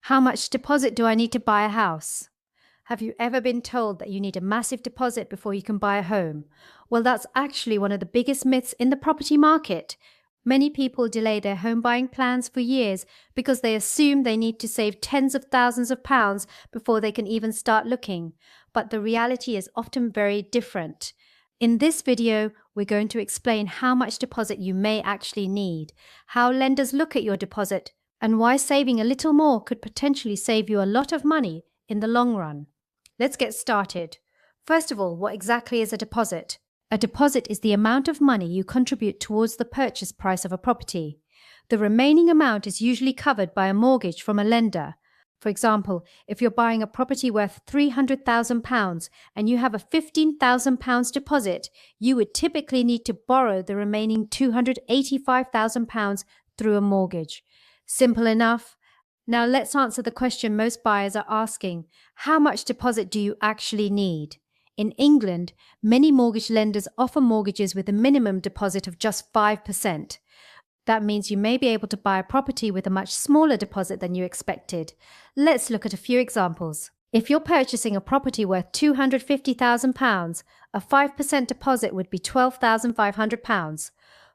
How much deposit do I need to buy a house? Have you ever been told that you need a massive deposit before you can buy a home? Well, that's actually one of the biggest myths in the property market. Many people delay their home buying plans for years because they assume they need to save tens of thousands of pounds before they can even start looking. But the reality is often very different. In this video, we're going to explain how much deposit you may actually need, how lenders look at your deposit, and why saving a little more could potentially save you a lot of money in the long run. Let's get started. First of all, what exactly is a deposit? A deposit is the amount of money you contribute towards the purchase price of a property. The remaining amount is usually covered by a mortgage from a lender. For example, if you're buying a property worth £300,000 and you have a £15,000 deposit, you would typically need to borrow the remaining £285,000 through a mortgage. Simple enough. Now let's answer the question most buyers are asking. How much deposit do you actually need? In England, many mortgage lenders offer mortgages with a minimum deposit of just 5%. That means you may be able to buy a property with a much smaller deposit than you expected. Let's look at a few examples. If you're purchasing a property worth £250,000, a 5% deposit would be £12,500.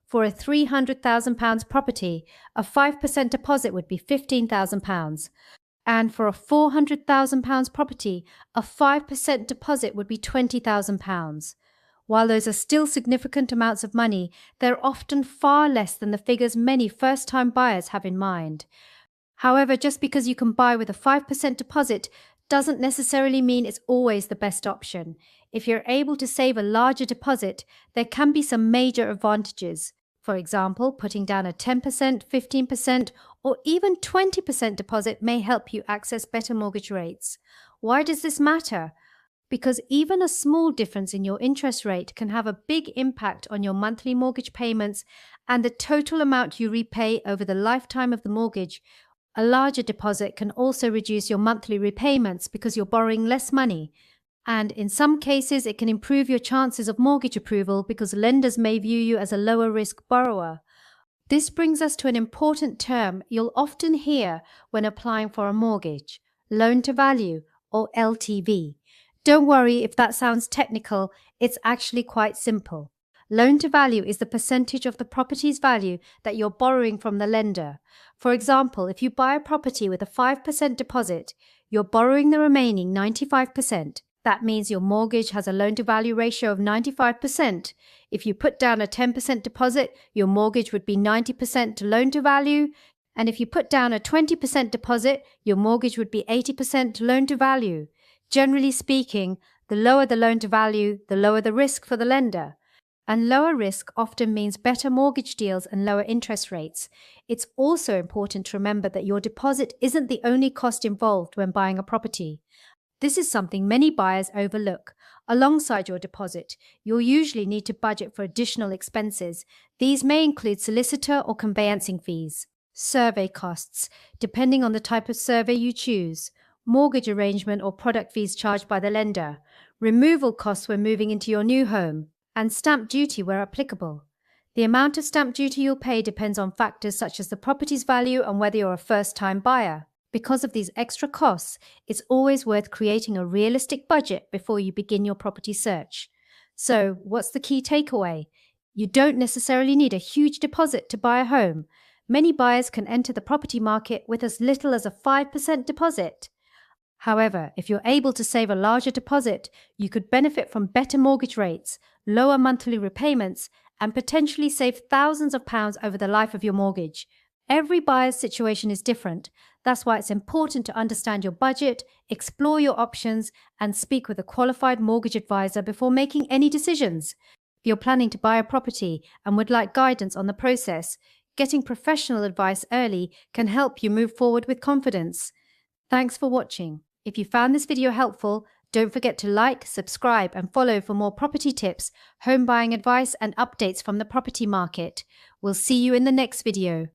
For a £300,000 property, a 5% deposit would be £15,000. And for a £400,000 property, a 5% deposit would be £20,000. While those are still significant amounts of money, they're often far less than the figures many first-time buyers have in mind. However, just because you can buy with a 5% deposit doesn't necessarily mean it's always the best option. If you're able to save a larger deposit, there can be some major advantages. For example, putting down a 10%, 15%, or even 20% deposit may help you access better mortgage rates. Why does this matter? Because even a small difference in your interest rate can have a big impact on your monthly mortgage payments and the total amount you repay over the lifetime of the mortgage. A larger deposit can also reduce your monthly repayments because you're borrowing less money. And in some cases, it can improve your chances of mortgage approval because lenders may view you as a lower risk borrower. This brings us to an important term you'll often hear when applying for a mortgage: loan to value, or LTV. Don't worry if that sounds technical, it's actually quite simple. Loan to value is the percentage of the property's value that you're borrowing from the lender. For example, if you buy a property with a 5% deposit, you're borrowing the remaining 95%. That means your mortgage has a loan-to-value ratio of 95%. If you put down a 10% deposit, your mortgage would be 90% to loan-to-value. And if you put down a 20% deposit, your mortgage would be 80% to loan-to-value. Generally speaking, the lower the loan-to-value, the lower the risk for the lender. And lower risk often means better mortgage deals and lower interest rates. It's also important to remember that your deposit isn't the only cost involved when buying a property. This is something many buyers overlook. Alongside your deposit, you'll usually need to budget for additional expenses. These may include solicitor or conveyancing fees, survey costs, depending on the type of survey you choose, mortgage arrangement or product fees charged by the lender, removal costs when moving into your new home, and stamp duty where applicable. The amount of stamp duty you'll pay depends on factors such as the property's value and whether you're a first-time buyer. Because of these extra costs, it's always worth creating a realistic budget before you begin your property search. So, what's the key takeaway? You don't necessarily need a huge deposit to buy a home. Many buyers can enter the property market with as little as a 5% deposit. However, if you're able to save a larger deposit, you could benefit from better mortgage rates, lower monthly repayments, and potentially save thousands of pounds over the life of your mortgage. Every buyer's situation is different. That's why it's important to understand your budget, explore your options, and speak with a qualified mortgage advisor before making any decisions. If you're planning to buy a property and would like guidance on the process, getting professional advice early can help you move forward with confidence. Thanks for watching. If you found this video helpful, don't forget to like, subscribe, and follow for more property tips, home buying advice, and updates from the property market. We'll see you in the next video.